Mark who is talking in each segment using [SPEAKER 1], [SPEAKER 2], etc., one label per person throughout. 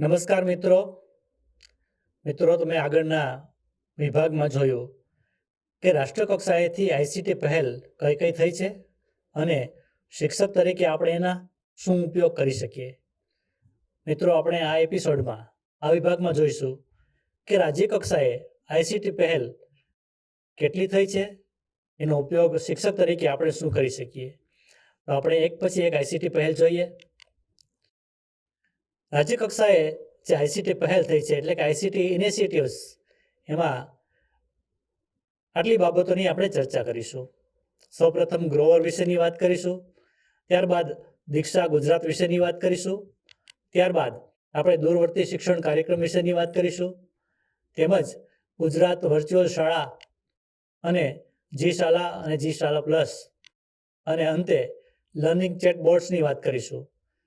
[SPEAKER 1] નમસ્કાર મિત્રો તમે આગળના વિભાગમાં જોયું કે રાષ્ટ્રકક્ષાએથી આઈસીટી પહેલ કઈ કઈ થઈ છે અને શિક્ષક તરીકે આપણે એના શું ઉપયોગ કરી શકીએ. મિત્રો, આપણે આ એપિસોડમાં આ વિભાગમાં જોઈશું કે રાજ્ય કક્ષાએ આઈસીટી પહેલ કેટલી થઈ છે, એનો ઉપયોગ શિક્ષક તરીકે આપણે શું કરી શકીએ. તો આપણે એક પછી એક આઈસીટી પહેલ જોઈએ. રાજ્ય કક્ષાએ જે આઈસીટી પહેલ થઈ છે એટલે કે આઈસીટી ઇનિશિયેટિવ્સ, એમાં આટલી બાબતોની આપણે ચર્ચા કરીશું. સૌપ્રથમ ગ્રોવર વિશેની વાત કરીશું, ત્યારબાદ દીક્ષા ગુજરાત વિશેની વાત કરીશું, ત્યારબાદ આપણે દૂરવર્તી શિક્ષણ કાર્યક્રમ વિશેની વાત કરીશું, તેમજ ગુજરાત વર્ચ્યુઅલ શાળા અને જી શાળા અને જી શાળા પ્લસ, અને અંતે લર્નિંગ ચેટ બોર્ડ્સની વાત કરીશું.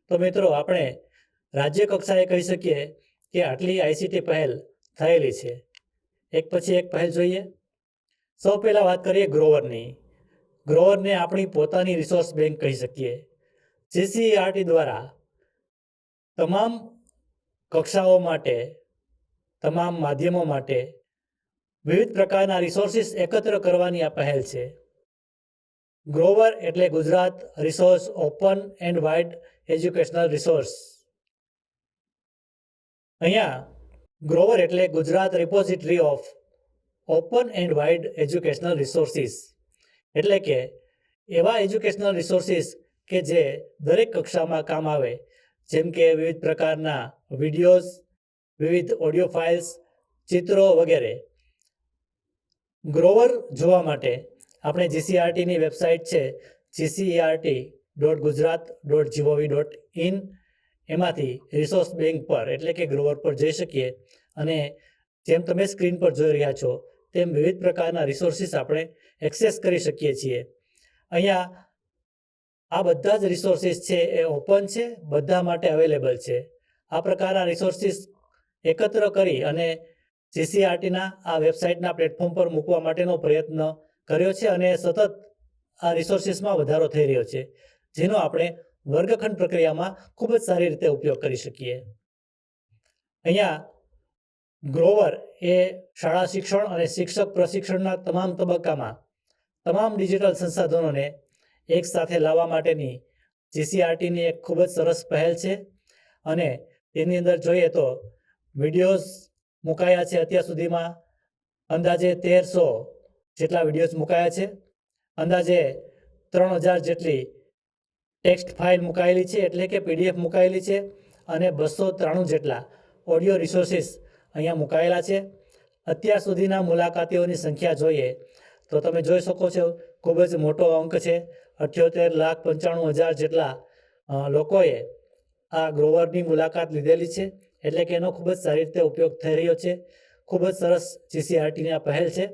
[SPEAKER 1] તો મિત્રો, આપણે રાજ્ય કક્ષાએ કહી શકીએ કે આટલી આઈસીટી પહેલ થયેલી છે. એક પછી એક પહેલ જોઈએ. સૌ પહેલાં વાત કરીએ ગ્રોવરની. ગ્રોવરને આપણી પોતાની રિસોર્સ બેંક કહી શકીએ. જીસીઈઆરટી દ્વારા તમામ કક્ષાઓ માટે, તમામ માધ્યમો માટે વિવિધ પ્રકારના રિસોર્સિસ એકત્ર કરવાની આ પહેલ છે. ગ્રોવર એટલે Gujarat resource open end wide educational resource. અહીંયા ગ્રોવર એટલે Gujarat repository of open end wide educational resources, એટલે કે એવા એજ્યુકેશનલ રિસોર્સિસ કે જે દરેક કક્ષામાં કામ આવે, જેમ કે વિવિધ પ્રકારના વિડીયોઝ, વિવિધ ઓડિયો ફાઇલ્સ, ચિત્રો વગેરે. ગ્રોવર જોવા માટે આપણે જીસીઈઆરટીની વેબસાઇટ છે gcert.gujarat.gov.in, એમાંથી રિસોર્સ બેંક પર એટલે કે ગ્રોવર પર જઈ શકીએ અને જેમ તમે સ્ક્રીન પર જોઈ રહ્યા છો તેમ વિવિધ પ્રકારના રિસોર્સિસ આપણે એક્સેસ કરી શકીએ છીએ. અહીંયા આ બધા જ રિસોર્સિસ છે એ ઓપન છે, બધા માટે અવેલેબલ છે. આ પ્રકારના રિસોર્સિસ એકત્ર કરી અને જીસીઈઆરટીના આ વેબસાઇટના પ્લેટફોર્મ પર મૂકવા માટેનો પ્રયત્ન કર્યો છે અને સતત આ રિસોર્સિસમાં વધારો થઈ રહ્યો છે, જેનો આપણે વર્ગખંડ પ્રક્રિયામાં ખૂબ જ સારી રીતે ઉપયોગ કરી શકીએ. અહીંયા ગ્રોવર એ શાળા શિક્ષણ અને શિક્ષક પ્રશિક્ષણના તમામ તબક્કામાં તમામ ડિજિટલ સંસાધનોને એક સાથે લાવવા માટેની જીસીઈઆરટીની એક ખૂબ જ સરસ પહેલ છે. અને તેની અંદર જોઈએ તો વિડીયોઝ મુકાયા છે. અત્યાર સુધીમાં અંદાજે 1300 જેટલા વિડીયોઝ મુકાયા છે. અંદાજે 3000 જેટલી ટેક્સ્ટ ફાઇલ મુકાયેલી છે, એટલે કે પીડીએફ મુકાયેલી છે, અને 293 જેટલા ઓડિયો રિસોર્સિસ અહીંયા મુકાયેલા છે. અત્યાર સુધીના મુલાકાતીઓની સંખ્યા જોઈએ તો તમે જોઈ શકો છો, ખૂબ જ મોટો અંક છે. 78,95,000 જેટલા લોકોએ આ ગ્રોવરની મુલાકાત લીધેલી છે, એટલે કે એનો ખૂબ જ સારી રીતે ઉપયોગ થઈ રહ્યો છે. ખૂબ જ સરસ જીસીઈઆરટીની આ પહેલ છે.